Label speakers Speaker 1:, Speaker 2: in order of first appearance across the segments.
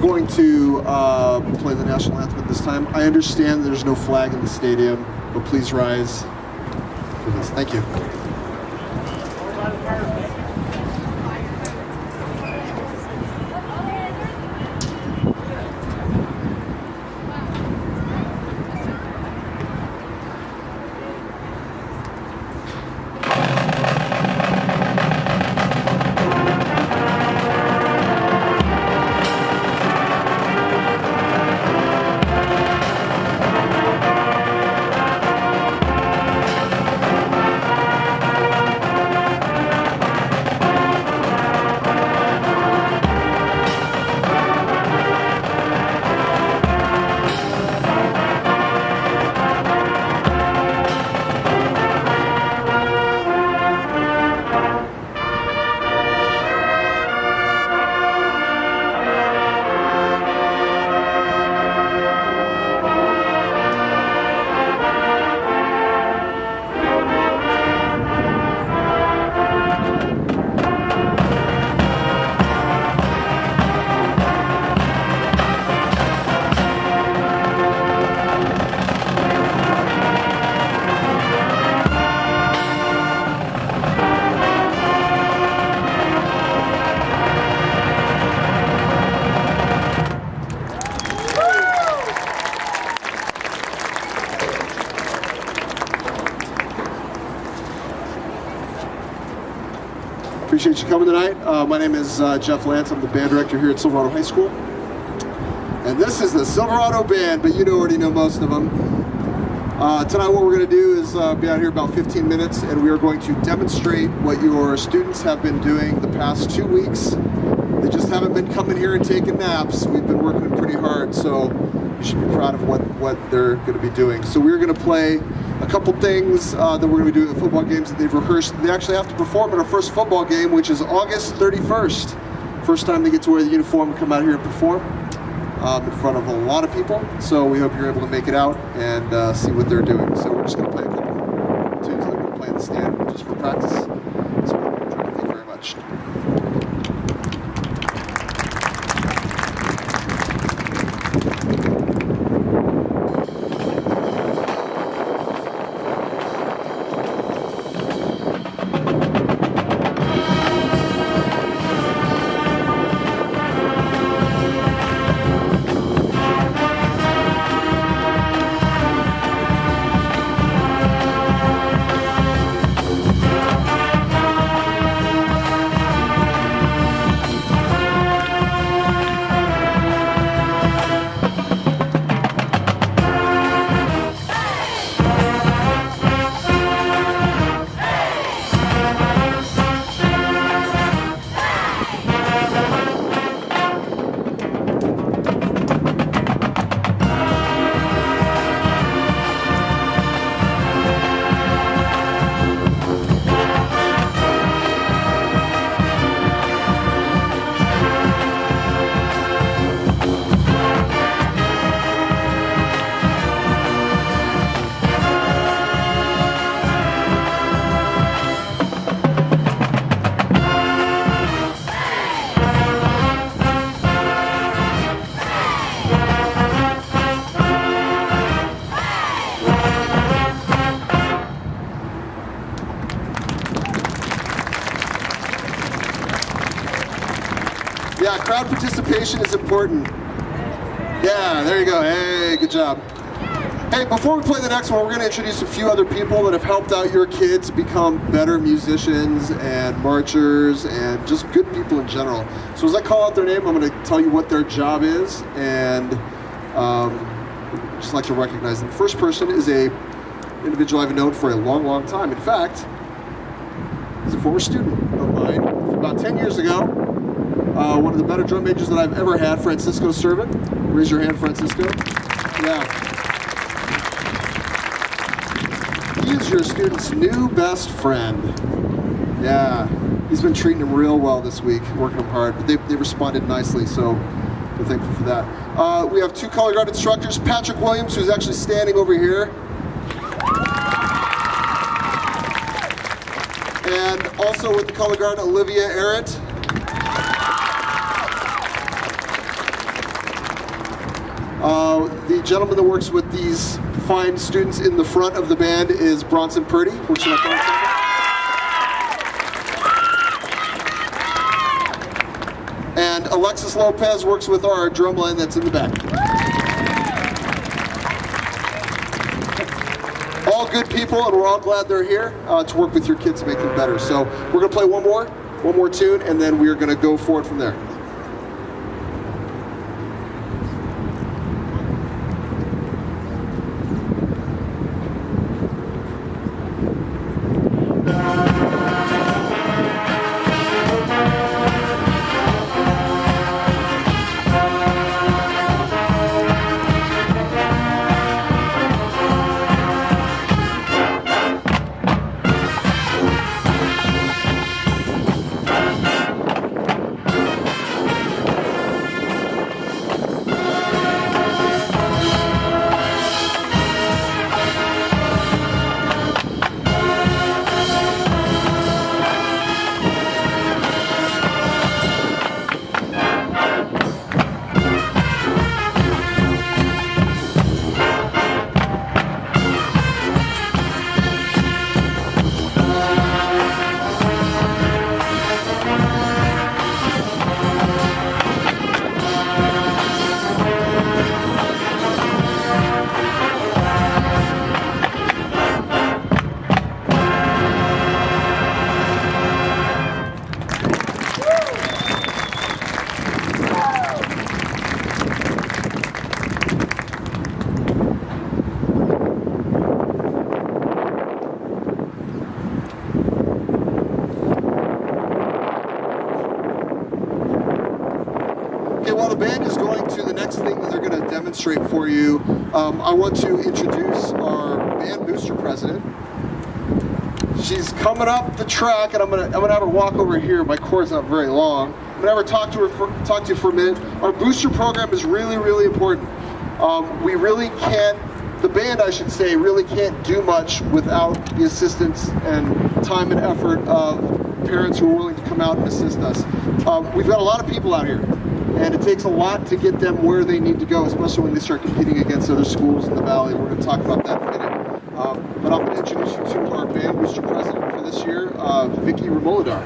Speaker 1: going to play the national anthem at this time. I understand there's no flag in the stadium, but please rise for this. Thank you. Appreciate you coming tonight. My name is Jeff Lance. I'm the band director here at Silverado High School. And this is the Silverado Band, but you already know most of them. Tonight what we're going to do is be out here about 15 minutes, and we are going to demonstrate what your students have been doing the past 2 weeks. They just haven't been coming here and taking naps. We've been working them pretty hard, so you should be proud of what they're going to be doing. So we're going to play a couple things that we're going to be doing at the football games that they've rehearsed. They actually have to perform in our first football game, which is August 31st. First time they get to wear the uniform and come out here and perform in front of a lot of people. So we hope you're able to make it out and see what they're doing. So we're just going to play a couple tunes that we're going to play in the stand just for practice. So thank you very much. Yeah, crowd participation is important. Yeah, there you go. Hey, good job. Hey, before we play the next one, we're going to introduce a few other people that have helped out your kids become better musicians and marchers and just good people in general. So as I call out their name, I'm going to tell you what their job is, and just like to recognize them. The first person is an individual I've known for a long, long time. In fact, he's a former student of mine from about 10 years ago. One of the better drum majors that I've ever had, Francisco Servant. Raise your hand, Francisco. Yeah. He is your student's new best friend. Yeah. He's been treating them real well this week, working them hard, but they responded nicely, so we're thankful for that. We have two color guard instructors, Patrick Williams, who's actually standing over here, and also with the color guard, Olivia Arrett. The gentleman that works with these fine students in the front of the band is Bronson Purdy. Works in the front ensemble. And Alexis Lopez works with our drumline that's in the back. All good people, and we're all glad they're here to work with your kids to make them better. So we're going to play one more tune, and then we're going to go forward from there. While the band is going to the next thing that they're going to demonstrate for you, I want to introduce our band booster president. She's coming up the track, and I'm gonna have her walk over here. My cord's not very long. I'm gonna have her talk to you for a minute. Our booster program is really, really important. We really can't, the band I should say, really can't do much without the assistance and time and effort of parents who are willing to come out and assist us. We've got a lot of people out here, and it takes a lot to get them where they need to go, especially when they start competing against other schools in the Valley. We're going to talk about that in a minute. But I'm going to introduce you to our band booster president for this year, Vicky Remoladar.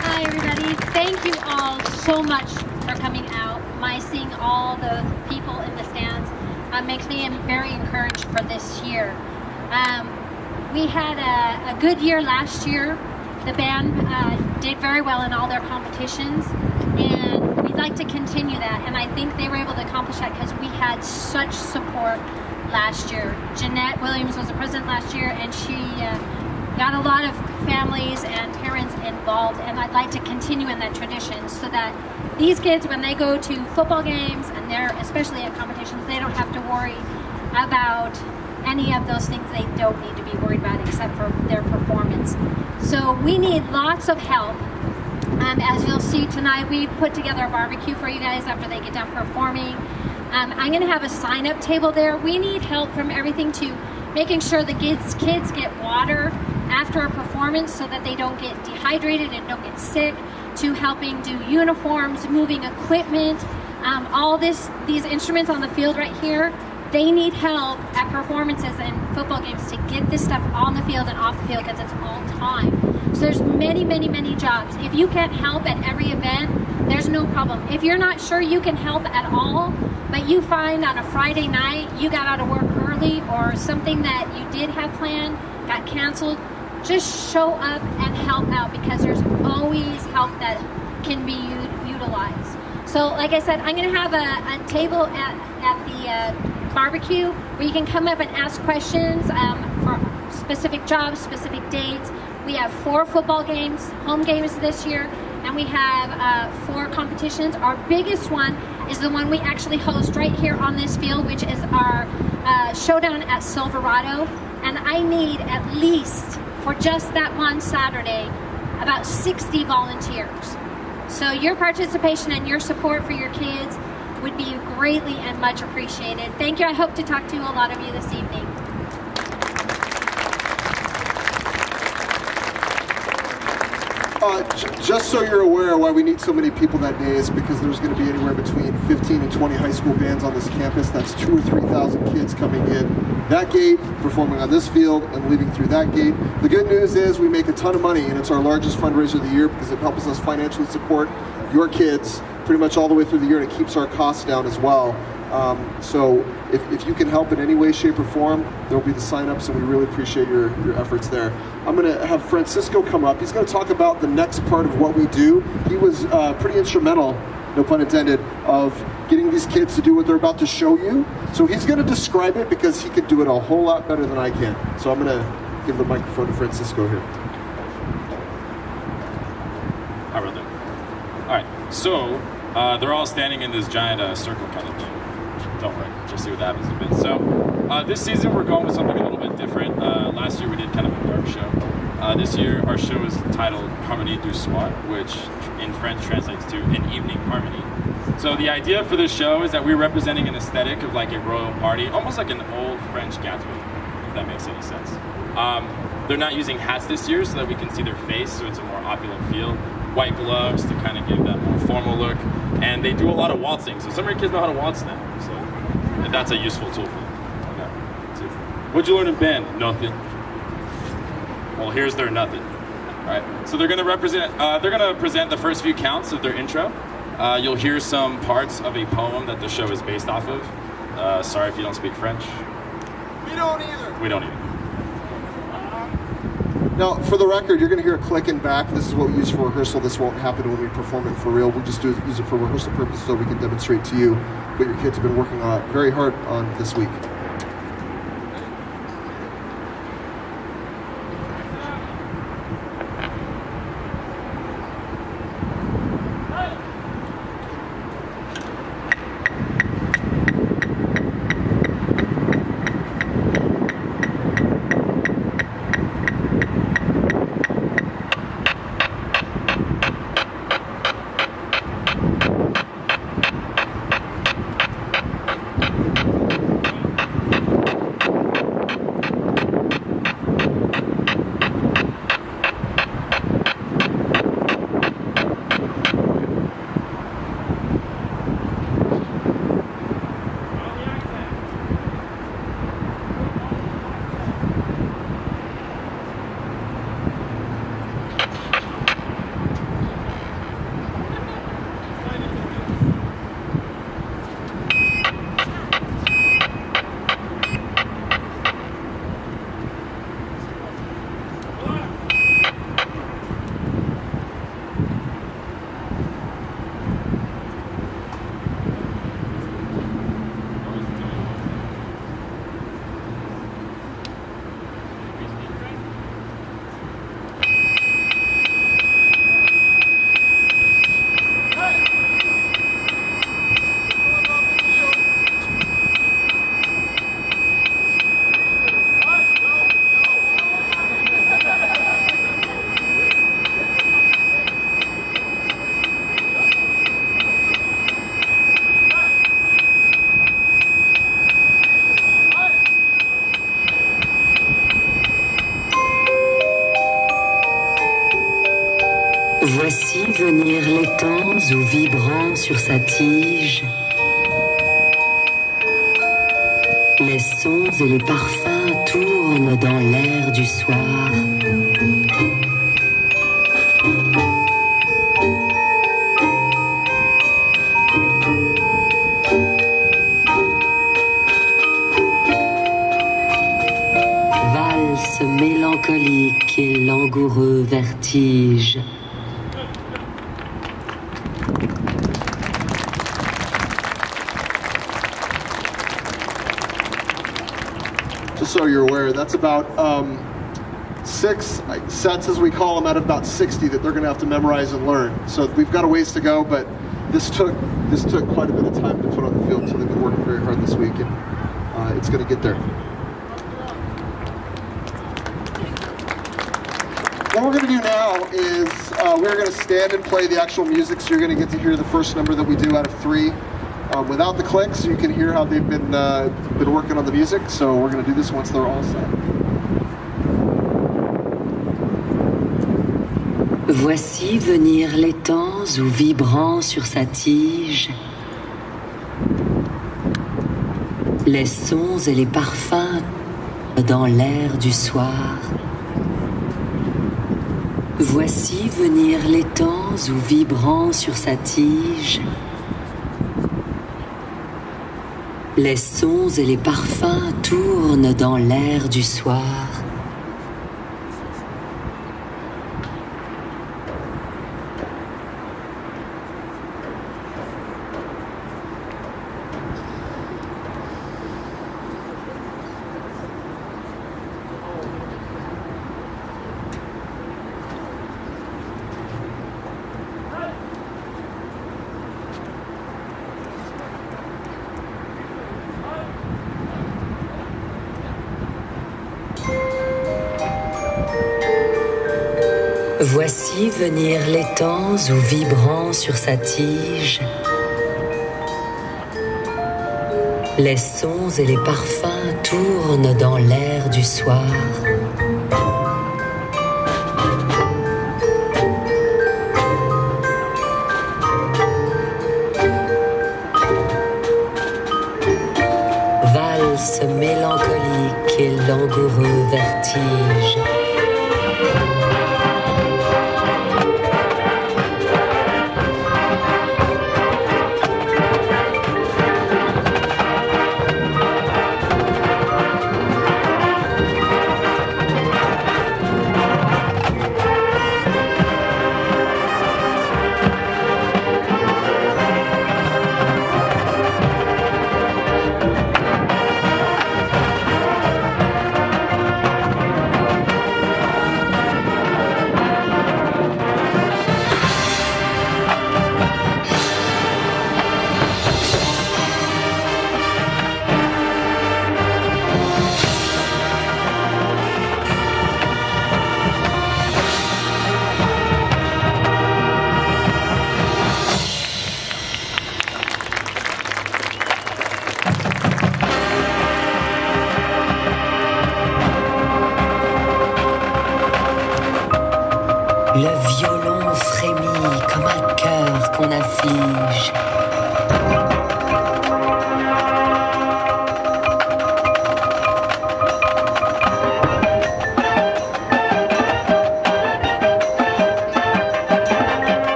Speaker 2: Hi everybody, thank you all so much for coming out. Seeing all the people in the stands makes me very encouraged for this year. We had a good year last year. The band did very well in all their competitions, and we'd like to continue that, and I think they were able to accomplish that because we had such support last year. Jeanette Williams was the president last year, and she got a lot of families and parents involved, and I'd like to continue in that tradition so that these kids, when they go to football games and they're especially at competitions, they don't have to worry about any of those things they don't need to be worried about except for their performance. So we need lots of help. As you'll see tonight, we put together a barbecue for you guys after they get done performing. I'm going to have a sign-up table there. We need help from everything to making sure the kids get water after a performance so that they don't get dehydrated and don't get sick, to helping do uniforms, moving equipment, all these instruments on the field right here. They need help at performances and football games to get this stuff on the field and off the field because it's all time. So there's many, many, many jobs. If you can't help at every event, there's no problem. If you're not sure you can help at all, but you find on a Friday night you got out of work early or something that you did have planned got canceled, just show up and help out because there's always help that can be utilized. So like I said, I'm going to have a table at the barbecue where you can come up and ask questions for specific jobs, specific dates. We have 4 football games, home games this year, and we have 4 competitions. Our biggest one is the one we actually host right here on this field, which is our showdown at Silverado. And I need at least, for just that one Saturday, about 60 volunteers. So your participation and your support for your kids would be greatly and much appreciated. Thank you. I hope to talk to a lot of you this evening.
Speaker 1: Just so you're aware, why we need so many people that day is because there's going to be anywhere between 15 and 20 high school bands on this campus. That's 2,000 or 3,000 kids coming in that gate, performing on this field, and leaving through that gate. The good news is we make a ton of money, and it's our largest fundraiser of the year because it helps us financially support your kids pretty much all the way through the year, and it keeps our costs down as well. So if you can help in any way, shape, or form, there'll be the sign-ups, and we really appreciate your efforts there. I'm going to have Francisco come up. He's going to talk about the next part of what we do. He was pretty instrumental, no pun intended, of getting these kids to do what they're about to show you. So he's going to describe it because he could do it a whole lot better than I can. So I'm going to give the microphone to Francisco here.
Speaker 3: Hi, brother. All right, so they're all standing in this giant circle kind of thing. Don't worry, just see what happens in a bit. So this season we're going with something a little bit different. Last year we did kind of a dark show. This year our show is titled Harmonie du Soir, which in French translates to an evening harmony. So the idea for this show is that we're representing an aesthetic of like a royal party, almost like an old French Gatsby, if that makes any sense. They're not using hats this year so that we can see their face, so it's a more opulent feel. White gloves to kind of give that more formal look. And they do a lot of waltzing, so some of your kids know how to waltz now. So that's a useful tool for them. Okay. What'd you learn in band? Nothing. Well, here's their nothing. All right. So they're gonna present the first few counts of their intro. You'll hear some parts of a poem that the show is based off of. Sorry if you don't speak French.
Speaker 1: We don't either.
Speaker 3: We don't either.
Speaker 1: Now, for the record, you're going to hear a clicking back. This is what we use for rehearsal. This won't happen when we perform it for real. We just use it for rehearsal purposes so we can demonstrate to you what your kids have been working very hard on this week.
Speaker 4: Voici venir les temps où vibrant sur sa tige, les sons et les parfums tournent dans l'air du soir. Valse mélancolique et langoureux vertige.
Speaker 1: Just so you're aware, that's about 6 sets, as we call them, out of about 60 that they're going to have to memorize and learn. So we've got a ways to go, but this took quite a bit of time to put on the field, so they've been working very hard this week, and it's going to get there. What we're going to do now is we're going to stand and play the actual music, so you're going to get to hear the first number that we do out of 3. Without the clicks, you can hear how they've been working on the music. So we're going to do this once they're all set.
Speaker 4: Voici venir les temps où vibrant sur sa tige, les sons et les parfums dans l'air du soir. Voici venir les temps où vibrant sur sa tige, les sons et les parfums tournent dans l'air du soir. Voici venir les temps où vibrant sur sa tige, les sons et les parfums tournent dans l'air du soir. Valse mélancolique et langoureux vertige. Le violon frémit comme un cœur qu'on afflige.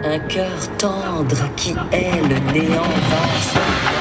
Speaker 4: Un cœur tendre qui est le néant vaste.